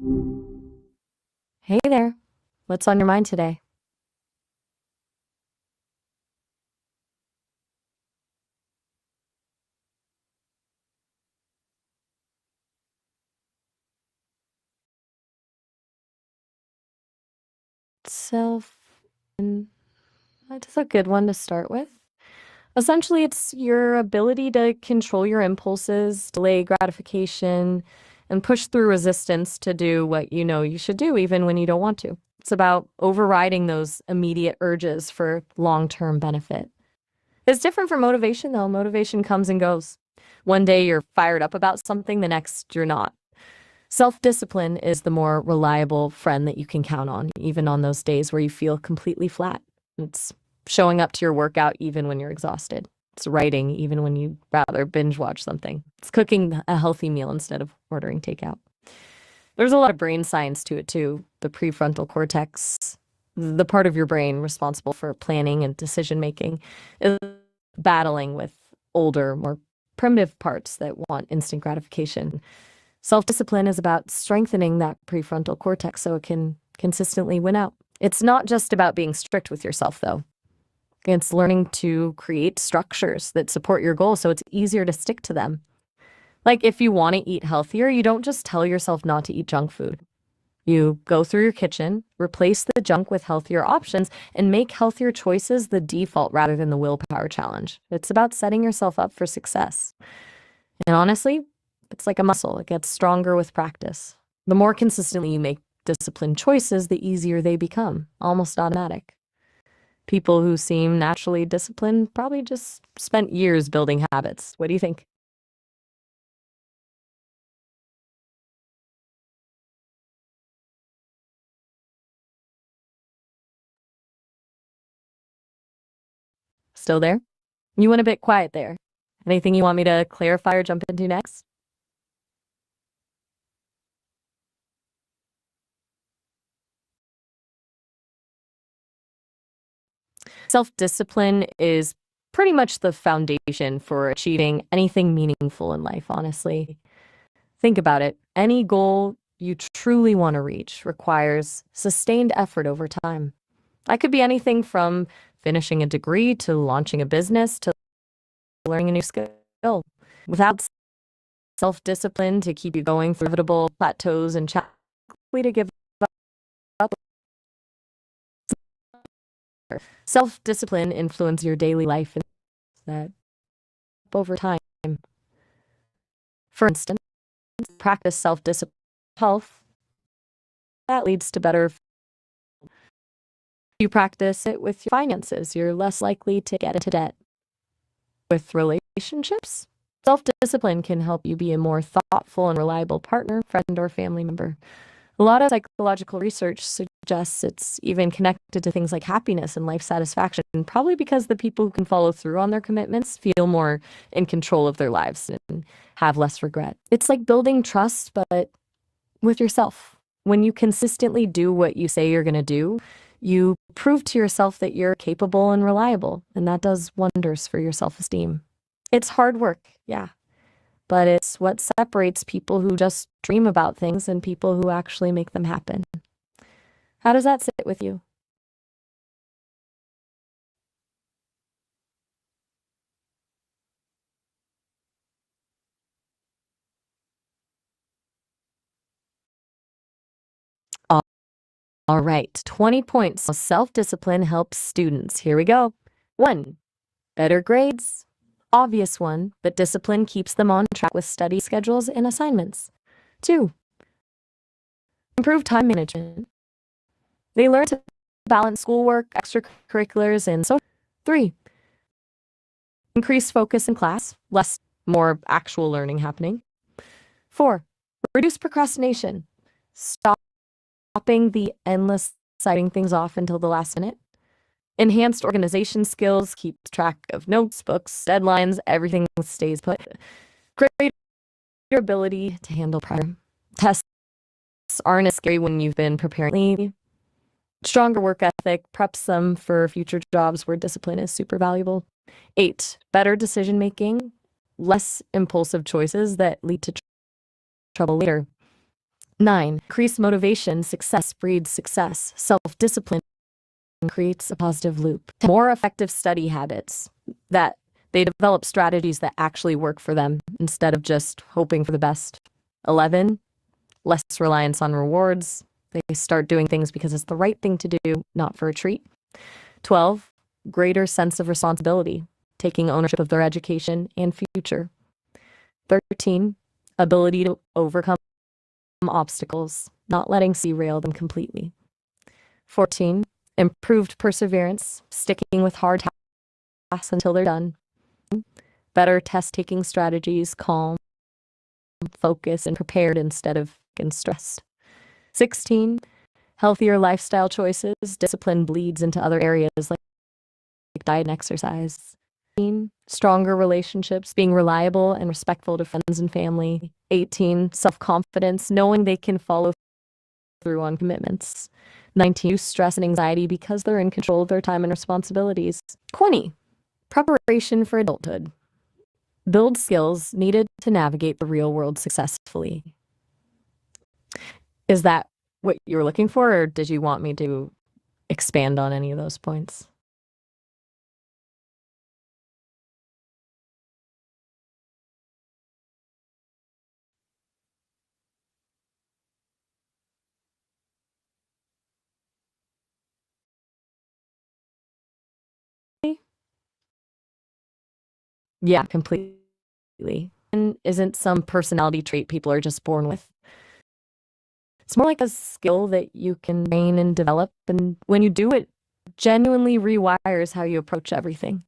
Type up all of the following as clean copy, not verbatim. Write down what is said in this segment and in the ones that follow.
Hey there. What's on your mind today? Self, and that's a good one to start with. Essentially, it's your ability to control your impulses, delay gratification, and push through resistance to do what you know you should do, even when you don't want to. It's about overriding those immediate urges for long-term benefit. It's different from motivation, though. Motivation comes and goes. One day you're fired up about something, the next you're not. Self discipline is the more reliable friend that you can count on, even on those days where you feel completely flat. It's showing up to your workout even when you're exhausted. It's writing even when you'd rather binge watch something. It's cooking a healthy meal instead of ordering takeout. There's a lot of brain science to it, too. The prefrontal cortex, the part of your brain responsible for planning and decision making, is battling with older, more primitive parts that want instant gratification. Self discipline is about strengthening that prefrontal cortex so it can consistently win out. It's not just about being strict with yourself, though. It's learning to create structures that support your goals so it's easier to stick to them. Like if you want to eat healthier, you don't just tell yourself not to eat junk food. You go through your kitchen, replace the junk with healthier options, and make healthier choices the default rather than the willpower challenge. It's about setting yourself up for success. And honestly, it's like a muscle. It gets stronger with practice. The more consistently you make disciplined choices, the easier they become, almost automatic. People who seem naturally disciplined probably just spent years building habits. What do you think? Still there? You went a bit quiet there. Anything you want me to clarify or jump into next? Self discipline is pretty much the foundation for achieving anything meaningful in life, honestly. Think about it. Any goal you truly want to reach requires sustained effort over time. That could be anything from finishing a degree to launching a business to learning a new skill. Without self discipline to keep you going through inevitable plateaus and challenges, to give up. Self discipline influences your daily life and that over time. For instance, practice self discipline health that leads to better. You practice it with your finances, you're less likely to get into debt. With relationships, self discipline can help you be a more thoughtful and reliable partner, friend, or family member. A lot of psychological research suggests it's even connected to things like happiness and life satisfaction, probably because the people who can follow through on their commitments feel more in control of their lives and have less regret. It's like building trust, but with yourself. When you consistently do what you say you're going to do, you prove to yourself that you're capable and reliable, and that does wonders for your self esteem. It's hard work, yeah, but it's what separates people who just dream about things and people who actually make them happen. How does that sit with you? All all right, 20 points. Self discipline helps students. Here we go. One, better grades. Obvious one, but discipline keeps them on track with study schedules and assignments. Two, improve time management. They learn to balance schoolwork, extracurriculars, and social. Three, increase focus in class, less, more actual learning happening. Four, reduce procrastination. Stopping the endless citing things off until the last minute. Enhanced organization skills, keeps track of notes, books, deadlines, everything stays put. Greater ability to handle pressure. Tests aren't as scary when you've been preparing. Stronger work ethic preps them for future jobs where discipline is super valuable. Eight, better decision making, less impulsive choices that lead to trouble later. 9. Increase motivation. Success breeds success. Self-discipline creates a positive loop. More effective study habits, that they develop strategies that actually work for them instead of just hoping for the best. 11. Less reliance on rewards. They start doing things because it's the right thing to do, not for a treat. 12. Greater sense of responsibility, taking ownership of their education and future. 13. Ability to overcome obstacles, not letting derail them completely. 14. Improved perseverance, sticking with hard tasks until they're done. Better test-taking strategies, calm, focused, and prepared instead of getting stressed. 16. Healthier lifestyle choices. Discipline bleeds into other areas like diet and exercise. 18. Stronger relationships, being reliable and respectful to friends and family. 18. Self-confidence, knowing they can follow through on commitments. 19. Stress and anxiety because they're in control of their time and responsibilities. 20. Preparation for adulthood. Build skills needed to navigate the real world successfully. Is that what you were looking for, or did you want me to expand on any of those points? Yeah, completely. And isn't some personality trait people are just born with. It's more like a skill that you can train and develop, and when you do it, genuinely rewires how you approach everything.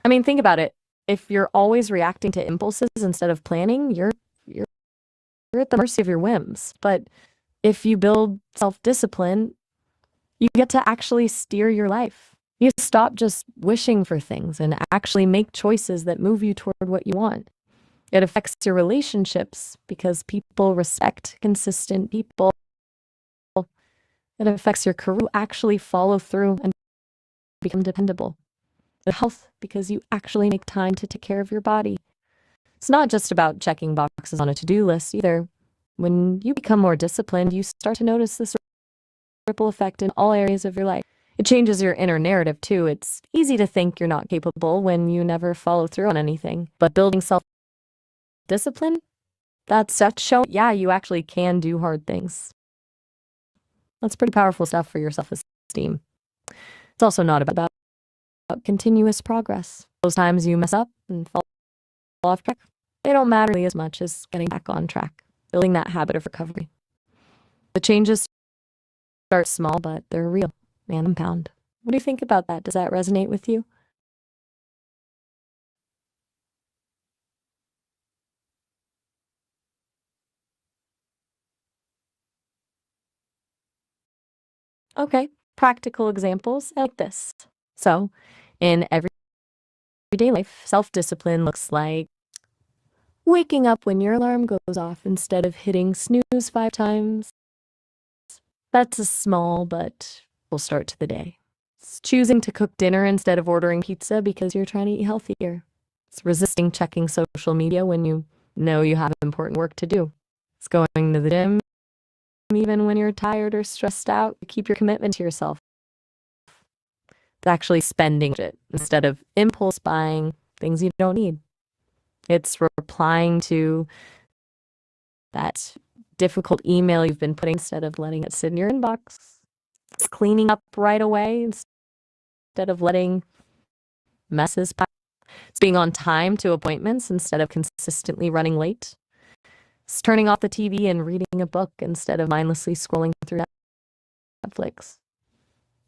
I mean, think about it. If you're always reacting to impulses instead of planning, you're at the mercy of your whims. But if you build self-discipline, you get to actually steer your life. You stop just wishing for things and actually make choices that move you toward what you want. It affects your relationships because people respect consistent people. It affects your career. You actually follow through and become dependable. The health because you actually make time to take care of your body. It's not just about checking boxes on a to-do list either. When you become more disciplined, you start to notice this ripple effect in all areas of your life. It changes your inner narrative too. It's easy to think you're not capable when you never follow through on anything. But building self-discipline, that's showing, yeah, you actually can do hard things. That's pretty powerful stuff for your self-esteem. It's also not about continuous progress. Those times you mess up and fall off track, they don't matter nearly as much as getting back on track, building that habit of recovery. The changes start small, but they're real and compound. What do you think about that? Does that resonate with you? Okay, practical examples like this. So, in everyday life, self-discipline looks like waking up when your alarm goes off instead of hitting snooze 5 times. That's a small but full start to the day. It's choosing to cook dinner instead of ordering pizza because you're trying to eat healthier. It's resisting checking social media when you know you have important work to do. It's going to the gym even when you're tired or stressed out to keep your commitment to yourself. It's actually spending it instead of impulse buying things you don't need. It's replying to that difficult email you've been putting instead of letting it sit in your inbox. It's cleaning up right away instead of letting messes pile. It's being on time to appointments instead of consistently running late. It's turning off the TV and reading a book instead of mindlessly scrolling through Netflix.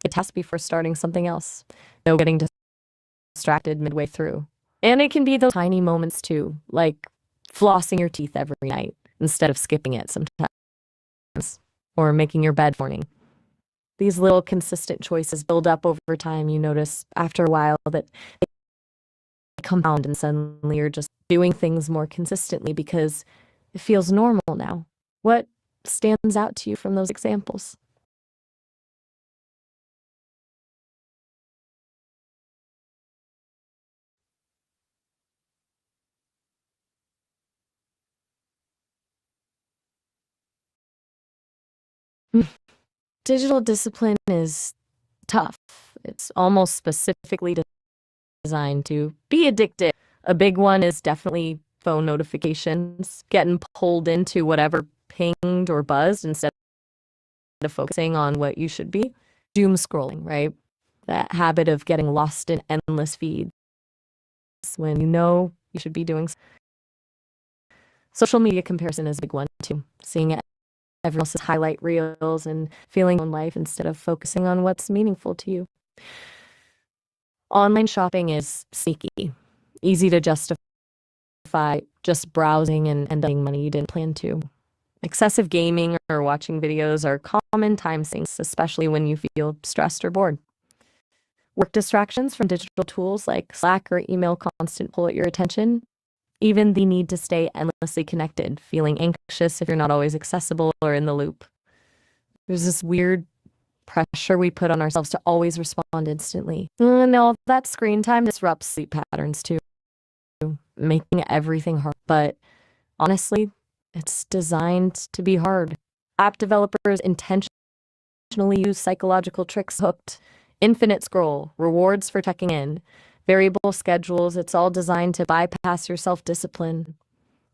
A task before starting something else. No getting distracted midway through. And it can be those tiny moments too, like flossing your teeth every night instead of skipping it sometimes, or making your bed morning. These little consistent choices build up over time. You notice after a while that they compound and suddenly you're just doing things more consistently because it feels normal now. What stands out to you from those examples? Digital discipline is tough. It's almost specifically designed to be addictive. A big one is definitely phone notifications, getting pulled into whatever pinged or buzzed instead of focusing on what you should be. Doom scrolling, right? That habit of getting lost in endless feeds when you know you should be doing. Social media comparison is a big one too. Seeing everyone else's highlight reels and feeling on life instead of focusing on what's meaningful to you. Online shopping is sneaky, easy to justify just browsing and spending money you didn't plan to. Excessive gaming or watching videos are common time sinks, especially when you feel stressed or bored. Work distractions from digital tools like Slack or email constant pull at your attention. Even the need to stay endlessly connected, feeling anxious if you're not always accessible or in the loop. There's this weird pressure we put on ourselves to always respond instantly. And all that screen time disrupts sleep patterns too, making everything hard. But honestly, it's designed to be hard. App developers intentionally use psychological tricks, hooked, infinite scroll, rewards for checking in, variable schedules. It's all designed to bypass your self-discipline.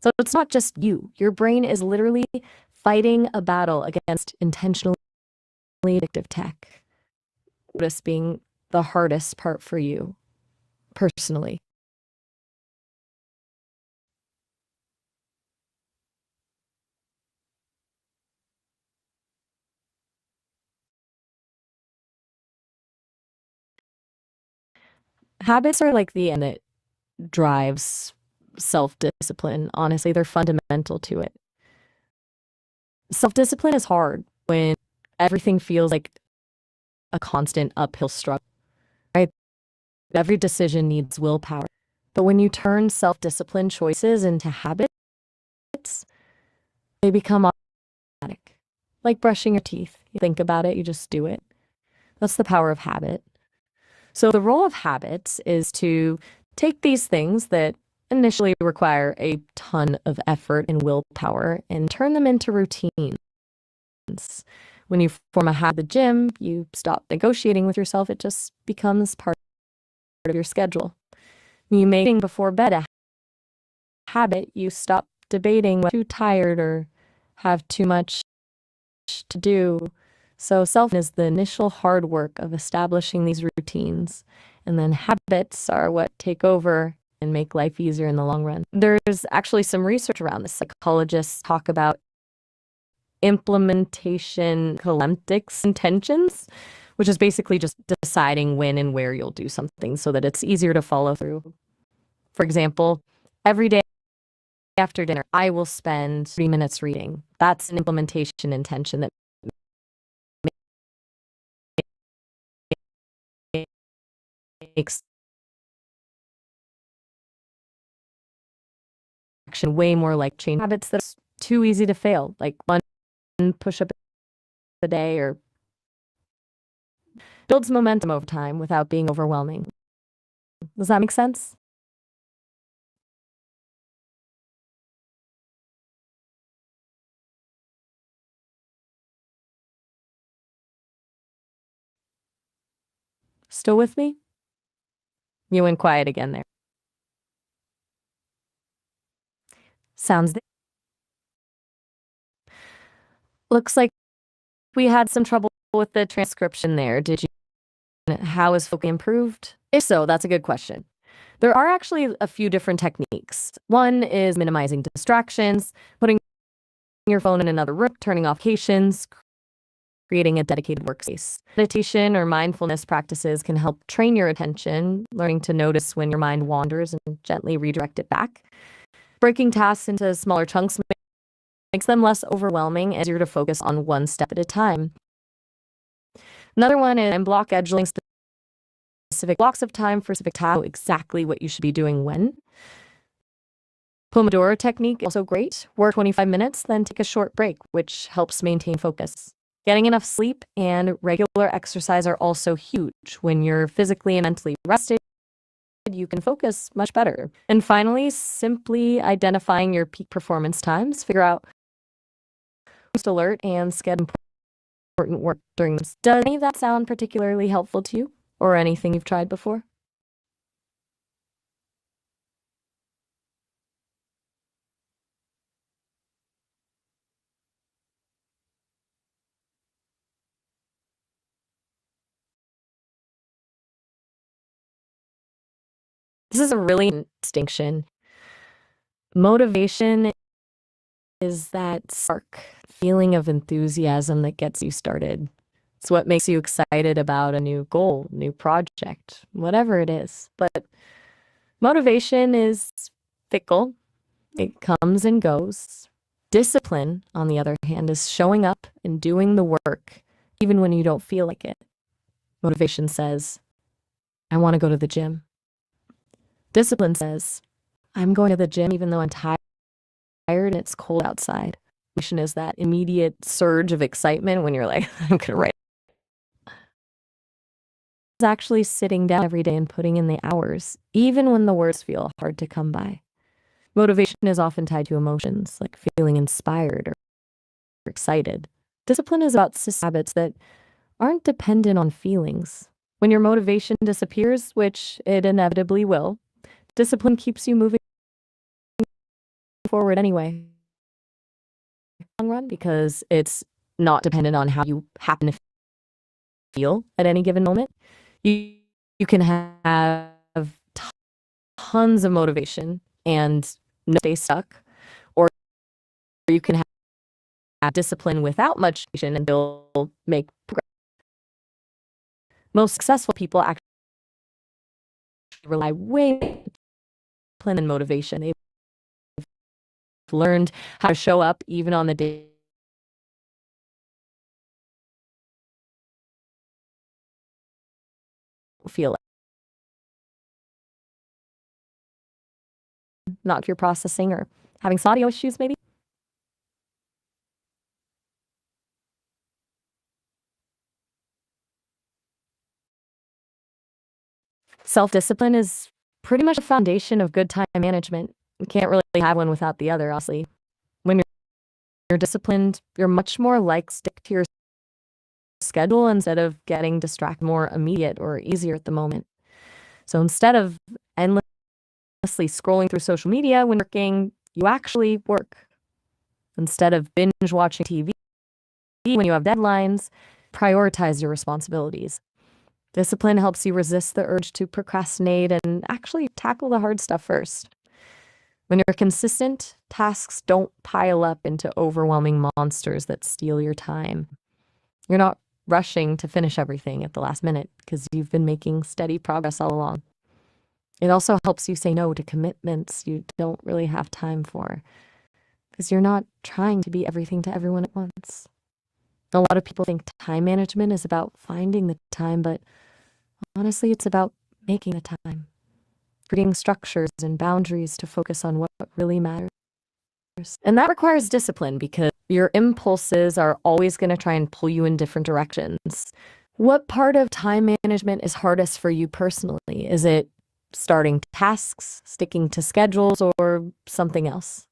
So it's not just you. Your brain is literally fighting a battle against intentionally addictive tech. This being the hardest part for you, personally. Habits are like the end that drives self-discipline. Honestly, they're fundamental to it. Self-discipline is hard when everything feels like a constant uphill struggle, right? Every decision needs willpower. But when you turn self-discipline choices into habits, they become automatic. Like brushing your teeth. You think about it, you just do it. That's the power of habit. So the role of habits is to take these things that initially require a ton of effort and willpower and turn them into routines. When you form a habit at the gym, you stop negotiating with yourself. It just becomes part of your schedule. When you make eating before bed a habit, you stop debating whether you're too tired or have too much to do. So self is the initial hard work of establishing these routines, and then habits are what take over and make life easier in the long run. There's actually some research around this. Psychologists talk about implementation calyptics intentions, which is basically just deciding when and where you'll do something so that it's easier to follow through. For example, every day after dinner, I will spend 3 minutes reading. That's an implementation intention that makes action way more like change habits that's too easy to fail, like one push up a day or builds momentum over time without being overwhelming. Does that make sense? Still with me? You went quiet again there. Sounds looks like we had some trouble with the transcription there. Did you how is focus improved? If so, that's a good question. There are actually a few different techniques. One is minimizing distractions, putting your phone in another room, turning off notifications, creating a dedicated workspace. Meditation or mindfulness practices can help train your attention, learning to notice when your mind wanders and gently redirect it back. Breaking tasks into smaller chunks makes them less overwhelming and easier to focus on one step at a time. Another one is block scheduling specific blocks of time for specific tasks, exactly what you should be doing when. Pomodoro technique, also great. Work 25 minutes, then take a short break, which helps maintain focus. Getting enough sleep and regular exercise are also huge. When you're physically and mentally rested, you can focus much better. And finally, simply identifying your peak performance times, figure out most alert and schedule important work during this. Does any of that sound particularly helpful to you or anything you've tried before? This is a really important distinction. Motivation is that spark feeling of enthusiasm that gets you started. It's what makes you excited about a new goal, new project, whatever it is. But motivation is fickle. It comes and goes. Discipline, on the other hand, is showing up and doing the work even when you don't feel like it. Motivation says, I want to go to the gym. Discipline says, I'm going to the gym even though I'm tired and it's cold outside. Motivation is that immediate surge of excitement when you're like, I'm going to write. It's actually sitting down every day and putting in the hours, even when the words feel hard to come by. Motivation is often tied to emotions, like feeling inspired or excited. Discipline is about habits that aren't dependent on feelings. When your motivation disappears, which it inevitably will, discipline keeps you moving forward anyway. Long run, because it's not dependent on how you happen to feel at any given moment. You can have tons of motivation and stay stuck, or you can have discipline without much motivation and they'll make progress. Most successful people actually rely way more on discipline and motivation. They've learned how to show up even on the day you feel it. Not if you're processing or having some audio issues, maybe. Self-discipline is pretty much the foundation of good time management. You can't really have one without the other, honestly. When you're disciplined, you're much more like stick to your schedule instead of getting distracted more immediate or easier at the moment. So instead of endlessly scrolling through social media when working, you actually work. Instead of binge watching TV when you have deadlines, prioritize your responsibilities. Discipline helps you resist the urge to procrastinate and actually tackle the hard stuff first. When you're consistent, tasks don't pile up into overwhelming monsters that steal your time. You're not rushing to finish everything at the last minute because you've been making steady progress all along. It also helps you say no to commitments you don't really have time for because you're not trying to be everything to everyone at once. A lot of people think time management is about finding the time, but honestly, it's about making the time, creating structures and boundaries to focus on what really matters. And that requires discipline because your impulses are always going to try and pull you in different directions. What part of time management is hardest for you personally? Is it starting tasks, sticking to schedules, or something else?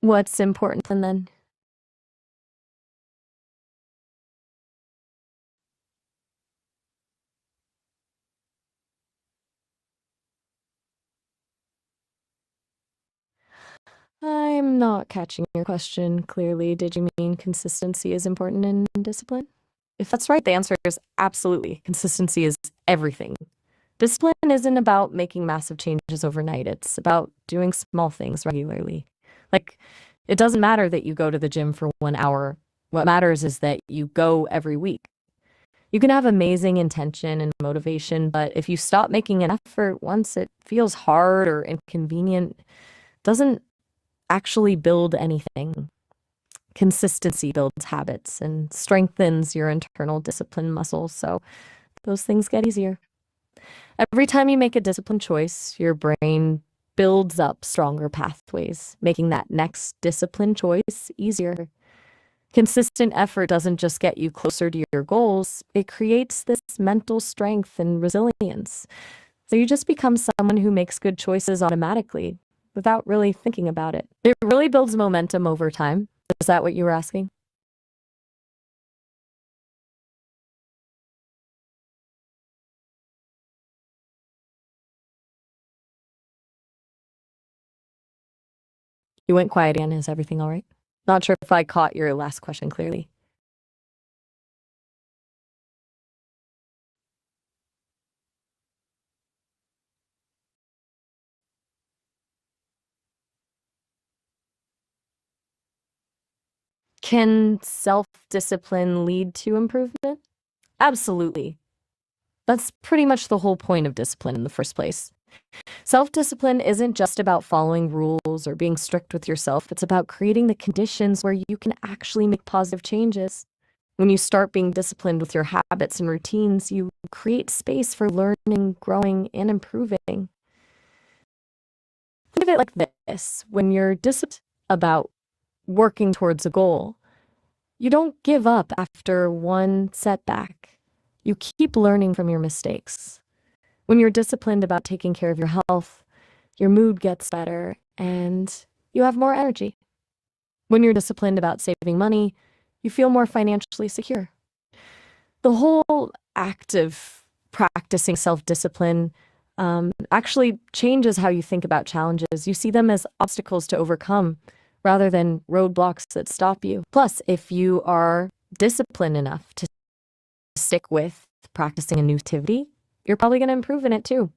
What's important and then? I'm not catching your question clearly. Did you mean consistency is important in discipline? If that's right, the answer is absolutely. Consistency is everything. Discipline isn't about making massive changes overnight. It's about doing small things regularly. Like, it doesn't matter that you go to the gym for 1 hour. What matters is that you go every week. You can have amazing intention and motivation, but if you stop making an effort once it feels hard or inconvenient, it doesn't actually build anything. Consistency builds habits and strengthens your internal discipline muscles, so those things get easier. Every time you make a disciplined choice, your brain builds up stronger pathways, making that next disciplined choice easier. Consistent effort doesn't just get you closer to your goals, it creates this mental strength and resilience. So you just become someone who makes good choices automatically without really thinking about it. It really builds momentum over time. Is that what you were asking? You went quiet again. Is everything all right? Not sure if I caught your last question clearly. Can self-discipline lead to improvement? Absolutely. That's pretty much the whole point of discipline in the first place. Self-discipline isn't just about following rules or being strict with yourself. It's about creating the conditions where you can actually make positive changes. When you start being disciplined with your habits and routines, you create space for learning, growing, and improving. Think of it like this. When you're disciplined about working towards a goal, you don't give up after one setback. You keep learning from your mistakes. When you're disciplined about taking care of your health, your mood gets better and you have more energy. When you're disciplined about saving money, you feel more financially secure. The whole act of practicing self-discipline actually changes how you think about challenges. You see them as obstacles to overcome rather than roadblocks that stop you. Plus, if you are disciplined enough to stick with practicing a new activity, you're probably going to improve in it too.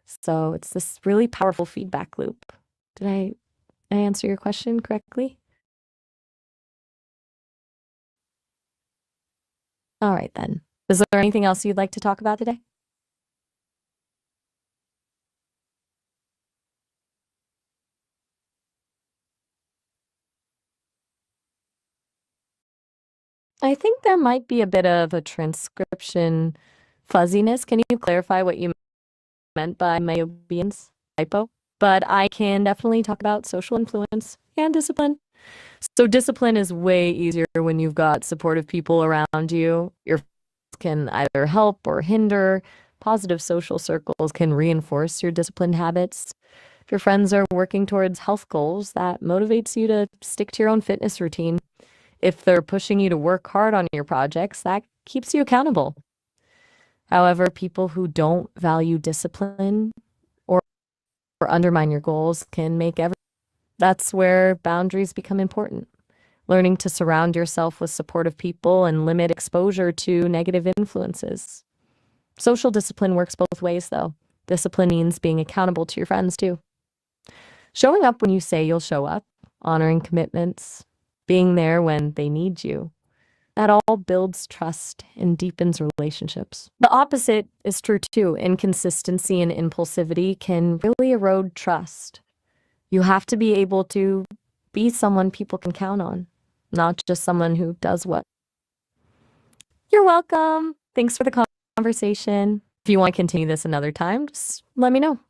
So it's this really powerful feedback loop. Did I answer your question correctly? All right then. Is there anything else you'd like to talk about today? I think there might be a bit of a transcription fuzziness. Can you clarify what you meant by myopia typo? But I can definitely talk about social influence and discipline. So discipline is way easier when you've got supportive people around you. Your friends can either help or hinder. Positive social circles can reinforce your disciplined habits. If your friends are working towards health goals, that motivates you to stick to your own fitness routine. If they're pushing you to work hard on your projects, that keeps you accountable. However, people who don't value discipline or, or undermine your goals can make every. That's where boundaries become important. Learning to surround yourself with supportive people and limit exposure to negative influences. Social discipline works both ways, though. Discipline means being accountable to your friends, too. Showing up when you say you'll show up, honoring commitments, being there when they need you. That all builds trust and deepens relationships. The opposite is true, too. Inconsistency and impulsivity can really erode trust. You have to be able to be someone people can count on, not just someone who does what. You're welcome. Thanks for the conversation. If you want to continue this another time, just let me know.